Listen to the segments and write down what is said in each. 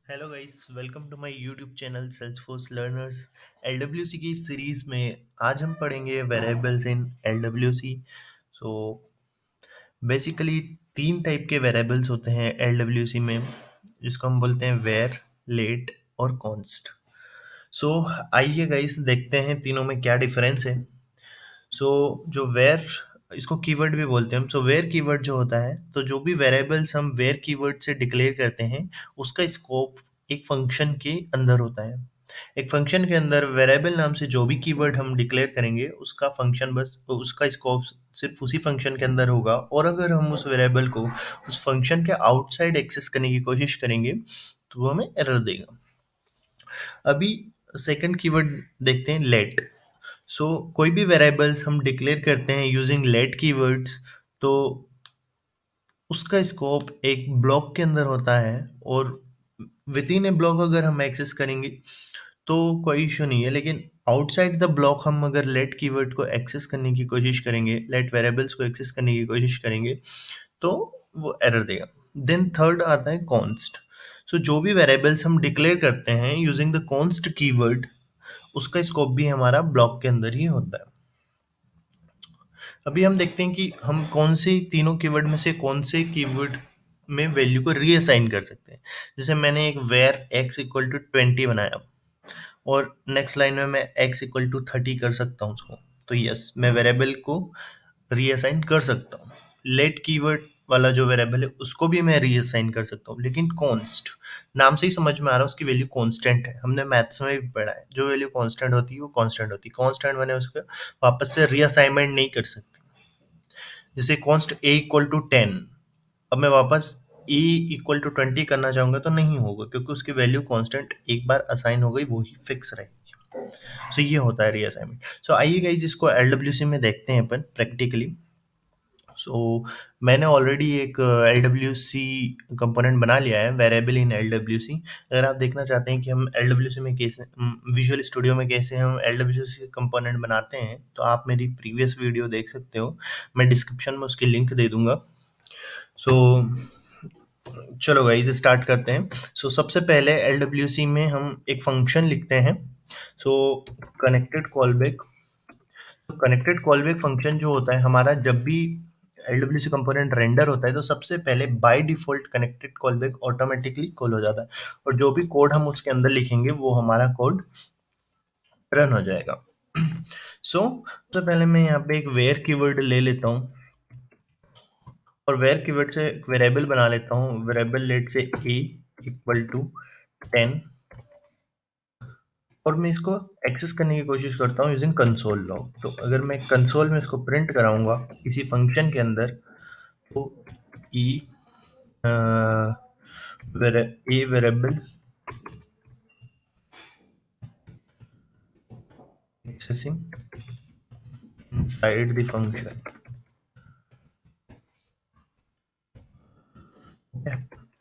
Hello guys, welcome to my YouTube channel Salesforce learners. LWC की series में आज हम पढ़ेंगे variables in LWC. So basically तीन टाइप के वेरिएबल्स होते हैं एलडब्ल्यूसी में, जिसको हम बोलते हैं वेर, लेट और कॉन्स्ट। सो आइए गाइस देखते हैं तीनों में क्या डिफरेंस है। सो जो वेर, इसको कीवर्ड भी बोलते हैं हम। सो वेर कीवर्ड जो होता है, तो जो भी वेरिएबल्स हम वेर कीवर्ड से डिक्लेयर करते हैं उसका स्कोप एक फंक्शन के अंदर होता है। एक फंक्शन के अंदर वेरिएबल नाम से जो भी कीवर्ड हम डिक्लेयर करेंगे उसका फंक्शन बस उसका स्कोप सिर्फ उसी फंक्शन के अंदर होगा। और अगर हम उस वेरिएबल को उस फंक्शन के आउटसाइड एक्सेस करने की कोशिश करेंगे तो वो हमें एरर देगा। अभी सेकंड कीवर्ड देखते हैं, लेट। सो कोई भी वेरिएबल्स हम डिक्लेयर करते हैं यूजिंग लेट कीवर्ड्स, तो उसका स्कोप एक ब्लॉक के अंदर होता है। और विद इन ए ब्लॉक अगर हम एक्सेस करेंगे तो कोई इशू नहीं है, लेकिन आउटसाइड द ब्लॉक हम अगर लेट कीवर्ड को एक्सेस करने की कोशिश करेंगे, लेट वेरिएबल्स को एक्सेस करने की कोशिश करेंगे, तो वो एरर देगा। देन थर्ड आता है कॉन्स्ट। सो जो भी वेरिएबल्स हम डिक्लेयर करते हैं यूजिंग द कॉन्स्ट कीवर्ड, उसका स्कोप भी हमारा ब्लॉक के अंदर ही होता है। अभी हम देखते हैं कि हम कौन से तीनों कीवर्ड में से कौन से कीवर्ड में वैल्यू को रीअसाइन कर सकते हैं। जैसे मैंने एक वेर x इक्वल टू 20 बनाया और नेक्स्ट लाइन में मैं x इक्वल टू 30 कर सकता हूँ उसको। तो यस, मैं वेरिएबल को रीअसाइन कर सकता हूँ। लेट कीवर्ड वाला जो वेरिएबल है उसको भी मैं रीअसाइन कर सकता हूँ, लेकिन कॉन्स्ट, नाम से ही समझ में आ रहा है उसकी वैल्यू कांस्टेंट है। हमने मैथ्स में भी पढ़ा है, जो वैल्यू कांस्टेंट होती है वो कांस्टेंट होती है। कांस्टेंट मैंने उसको वापस से रीअसाइनमेंट नहीं कर सकते। जैसे कॉन्स्ट ए इक्वल टू 10, अब मैं वापस ए इक्वल टू 20 करना चाहूंगा तो नहीं होगा, क्योंकि उसकी वैल्यू कांस्टेंट एक बार असाइन हो गई, वो ही फिक्स रहेगी। सो ये होता है रीअसाइनमेंट। सो आइए गाइस इसको एलडब्ल्यूसी में देखते हैं अपन प्रैक्टिकली। सो मैंने ऑलरेडी एक एलडब्ल्यूसी कंपोनेंट बना लिया है, वेरिएबल इन एलडब्ल्यूसी। अगर आप देखना चाहते हैं कि हम एलडब्ल्यूसी में कैसे, विजुअल स्टूडियो में कैसे हम एलडब्ल्यूसी कंपोनेंट बनाते हैं, तो आप मेरी प्रीवियस वीडियो देख सकते हो। मैं डिस्क्रिप्शन में उसकी लिंक दे दूंगा। सो चलो गाइस स्टार्ट करते हैं। सो सबसे पहले एलडब्ल्यूसी में हम एक फंक्शन लिखते हैं। सो कनेक्टेड कॉलबैक। तो कनेक्टेड कॉलबैक फंक्शन जो होता है हमारा, जब भी एलडब्ल्यूसी कंपोनेंट रेंडर होता है तो सबसे पहले by default connected callback automatically call हो जाता है। और जो भी कोड हम उसके अंदर लिखेंगे वो हमारा कोड रन हो जाएगा। सो सबसे पहले मैं यहाँ पे एक वेयर कीवर्ड ले लेता हूँ और वेयर कीवर्ड से एक वेरिएबल बना लेता हूँ। वेरिएबल लेट से a इक्वल टू 10, और मैं इसको एक्सेस करने की कोशिश करता हूँ यूजिंग कंसोल लॉग। तो अगर मैं कंसोल में इसको प्रिंट कराऊंगा इसी फंक्शन के अंदर, तो ई A variable accessing inside the function.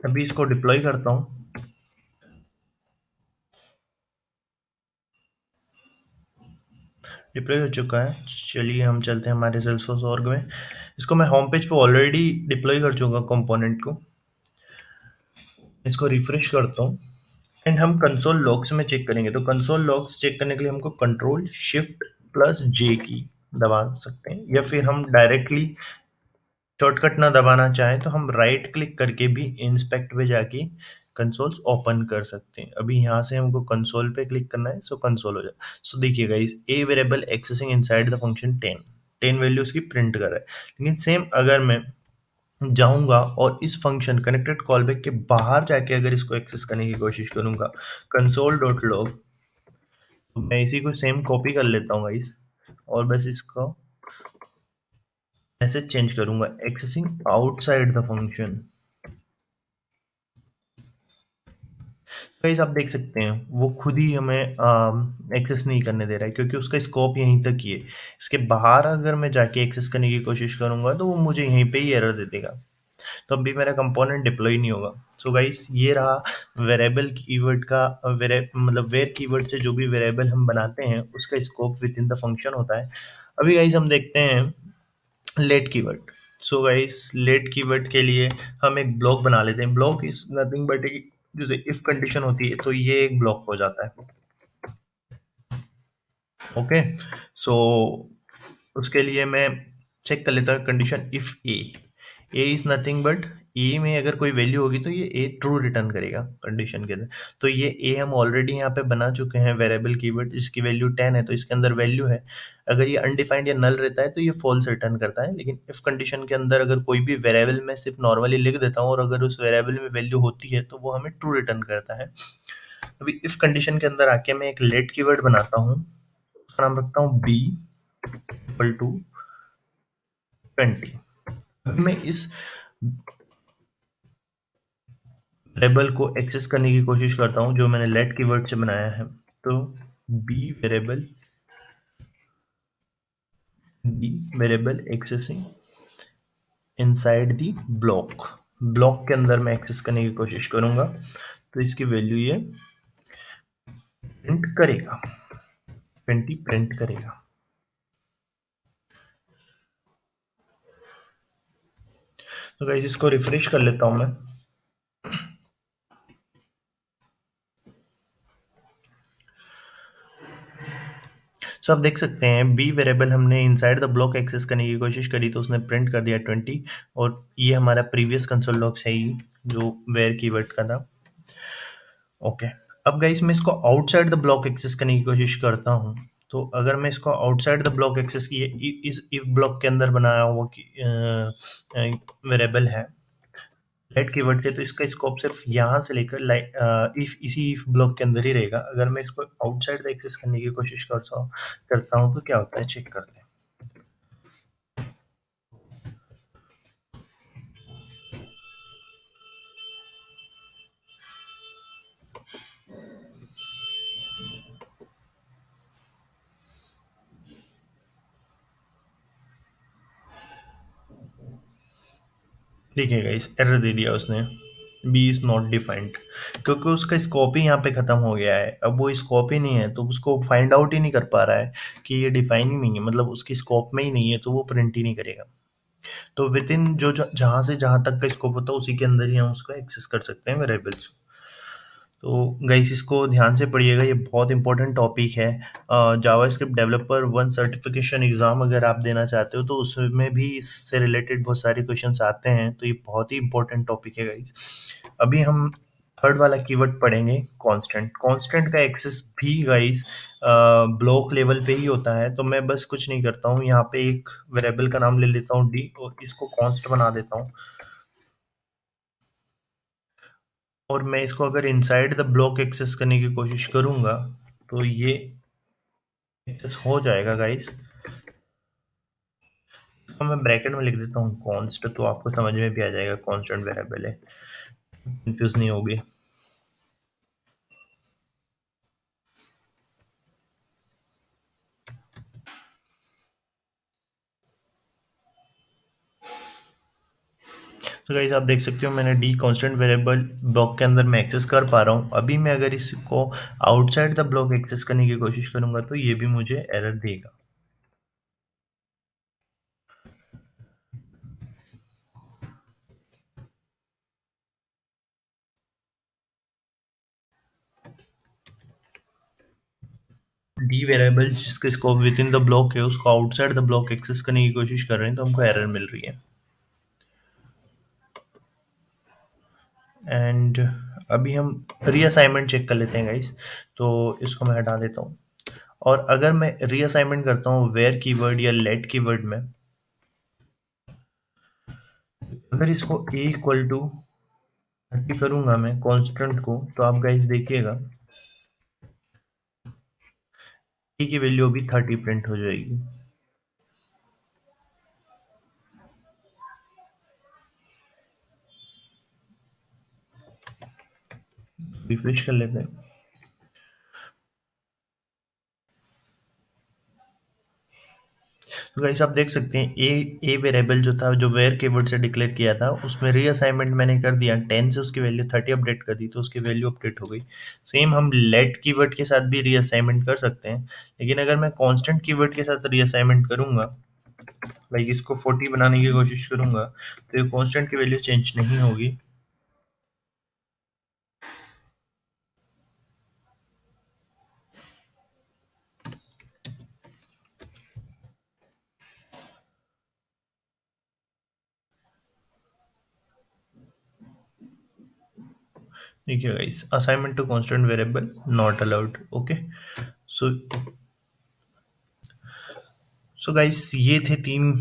अभी इसको डिप्लॉय करता हूँ। डिप्लॉय हो चुका है। चलिए हम चलते हैं हमारे सेल्सफोर्स ऑर्ग में। इसको मैं होम पेज पे ऑलरेडी डिप्लॉय कर चुका कंपोनेंट को। इसको रिफ्रेश करता हूँ एंड हम कंसोल लॉग्स में चेक करेंगे। तो कंसोल लॉग्स चेक करने के लिए हमको कंट्रोल शिफ्ट प्लस जे की दबा सकते हैं, या फिर हम डायरेक्टली शॉर्टकट ना दबाना चाहें तो हम राइट क्लिक करके भी इंस्पेक्ट पे जाके कंसोल्स ओपन कर सकते हैं। अभी यहाँ से हमको कंसोल पे क्लिक करना है, सो कंसोल हो जाए। सो देखिए guys, A variable accessing inside the function 10 value उसकी प्रिंट कर रहा है। लेकिन सेम अगर मैं जाऊंगा और इस फंक्शन कनेक्टेड कॉलबैक के बाहर जाके अगर इसको एक्सेस करने की कोशिश करूंगा, कंसोल डॉट लॉग, तो मैं इसी को सेम कॉपी कर लेता हूँ गाइस, और बस इसको मैसेज चेंज करूंगा, accessing outside the function. Guys आप देख सकते हैं वो खुद ही हमें एक्सेस नहीं करने दे रहा है, क्योंकि उसका स्कोप यहीं तक ही है। इसके बाहर अगर मैं जाके एक्सेस करने की कोशिश करूंगा तो वो मुझे यहीं पे ही एरर दे देगा। तो अभी मेरा कंपोनेंट डिप्लॉय नहीं होगा। सो गाइस ये रहा वेरिएबल कीवर्ड का, मतलब वेर कीवर्ड से जो भी वेरिएबल हम बनाते हैं उसका scope within the function होता है। अभी गाइस हम देखते हैं let keyword. So guys let keyword के लिए हम एक ब्लॉक बना लेते हैं। ब्लॉक इज नथिंग बट जैसे इफ कंडीशन होती है तो ये एक ब्लॉक हो जाता है। ओके, सो उसके लिए मैं चेक कर लेता हूँ condition if A is nothing but A में अगर कोई वैल्यू होगी तो ये ए ट्रू रिटर्न करेगा कंडीशन के अंदर। तो ये ए हम ऑलरेडी यहाँ पे बना चुके हैं वेरिएबल कीवर्ड, जिसकी वैल्यू 10 है तो इसके अंदर वैल्यू है। अगर ये अनडिफाइंड या नल रहता है तो ये फॉल्स रिटर्न करता है। लेकिन इफ कंडीशन के अंदर अगर कोई भी वेरिएबल में सिर्फ नॉर्मली लिख देता हूँ और अगर उस वेरिएबल में वैल्यू होती है तो वो हमें ट्रू रिटर्न करता है। अभी इफ कंडीशन के अंदर आके मैं एक लेट कीवर्ड बनाता हूँ, उसका नाम रखता हूँ बी इक्वल टू 20। अभी मैं इस वेरिएबल को एक्सेस करने की कोशिश करता हूँ जो मैंने लेट कीवर्ड से बनाया है। तो B variable accessing inside the block, block के अंदर मैं एक्सेस करने की कोशिश करूंगा तो इसकी वैल्यू ये प्रिंट करेगा, 20 प्रिंट करेगा। तो गाइस इसको रिफ्रेश कर लेता हूं मैं। सो आप देख सकते हैं बी वेरिएबल हमने इनसाइड द ब्लॉक एक्सेस करने की कोशिश करी तो उसने प्रिंट कर दिया 20। और ये हमारा प्रीवियस कंसोल लॉग है ही जो वेयर कीवर्ड का था। ओके, अब गाइस मैं इसको आउटसाइड द ब्लॉक एक्सेस करने की कोशिश करता हूँ। तो अगर मैं इसको आउटसाइड द ब्लॉक एक्सेस की इस इफ ब्लॉक के अंदर बनाया हुआ वेरिएबल है लेट कीवर्ड से, तो इसका स्कोप सिर्फ यहाँ से लेकर इफ इसी इफ ब्लॉक के अंदर ही रहेगा। अगर मैं इसको आउटसाइड द एक्सेस करने की कोशिश करता हूँ तो क्या होता है चेक करते हैं। देखिएगा इस एरर दे दिया उसने, बी इज नॉट डिफाइंड, क्योंकि उसका स्कोप ही यहाँ पे खत्म हो गया है। अब वो स्कोप ही नहीं है तो उसको फाइंड आउट ही नहीं कर पा रहा है कि ये डिफाइन ही नहीं है, मतलब उसकी स्कोप में ही नहीं है तो वो प्रिंट ही नहीं करेगा। तो विद इन जो जहाँ से जहाँ तक का स्कोप होता है उसी के अंदर ही हम उसको एक्सेस कर सकते हैं वेरिएबल्स। तो गाइस इसको ध्यान से पढ़िएगा, ये बहुत इंपॉर्टेंट टॉपिक है। JavaScript developer one certification exam अगर आप देना चाहते हो तो उसमें भी इससे रिलेटेड बहुत सारे क्वेश्चंस आते हैं, तो ये बहुत ही इंपॉर्टेंट टॉपिक है गाइस। अभी हम थर्ड वाला कीवर्ड पढ़ेंगे कांस्टेंट। कांस्टेंट का एक्सेस भी गाइस ब्लॉक लेवल पे ही होता है। तो मैं बस कुछ नहीं करता हूँ, यहाँ पे एक वेरिएबल का नाम ले लेता हूँ डी और इसको कॉन्स्ट बना देता हूँ। और मैं इसको अगर इनसाइड द ब्लॉक एक्सेस करने की कोशिश करूंगा तो ये एक्सेस हो जाएगा गाइस। तो मैं ब्रैकेट में लिख देता हूँ कॉन्स्ट, तो आपको समझ में भी आ जाएगा कांस्टेंट वेरिएबल है, कंफ्यूज नहीं होगी। तो गाइस आप देख सकते हो मैंने डी कांस्टेंट वेरिएबल ब्लॉक के अंदर मैं एक्सेस कर पा रहा हूँ। अभी मैं अगर इसको आउटसाइड द ब्लॉक एक्सेस करने की कोशिश करूंगा तो ये भी मुझे एरर देगा। डी वेरिएबल जिसके scope within the block है उसको आउटसाइड द ब्लॉक एक्सेस करने की कोशिश कर रहे हैं तो हमको एरर मिल रही है। एंड अभी हम रीअसाइनमेंट चेक कर लेते हैं गाइस। तो इसको मैं हटा देता हूँ। और अगर मैं रीअसाइनमेंट करता हूँ वेयर कीवर्ड या लेट कीवर्ड में, अगर इसको ए इक्वल टू 30 करूंगा मैं कांस्टेंट को, तो आप गाइस देखिएगा ए की वैल्यू भी 30 प्रिंट हो जाएगी। रिफ्रेश कर लेते हैं। तो गाइस आप देख सकते हैं ए वेरिएबल जो था जो वेयर कीवर्ड से डिक्लेयर किया था उसमें रीअसाइनमेंट मैंने कर दिया, 10 से उसकी वैल्यू 30 अपडेट कर दी तो उसकी वैल्यू अपडेट हो गई। सेम हम लेट कीवर्ड के साथ भी रीअसाइनमेंट कर सकते हैं, लेकिन अगर मैं कांस्टेंट कीवर्ड के साथ रीअसाइनमेंट करूंगा, लाइक इसको 40 बनाने की कोशिश करूंगा, तो ये कांस्टेंट की वैल्यू चेंज नहीं होगी। ठीक है guys, assignment to constant variable not allowed. Okay. So so guys, ये थे तीन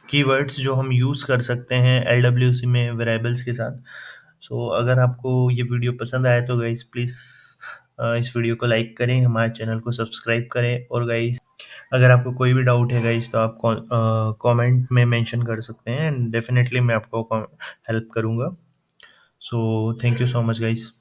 कीवर्ड्स जो हम यूज़ कर सकते हैं LWC में वेरिएबल्स के साथ। सो अगर आपको ये वीडियो पसंद आया तो गाइस प्लीज़ इस वीडियो को लाइक करें, हमारे चैनल को सब्सक्राइब करें, और गाइस अगर आपको कोई भी डाउट है गाइस तो आप कमेंट में मेंशन कर सकते हैं, एंड डेफिनेटली मैं आपको हेल्प करूँगा। So thank you so much guys.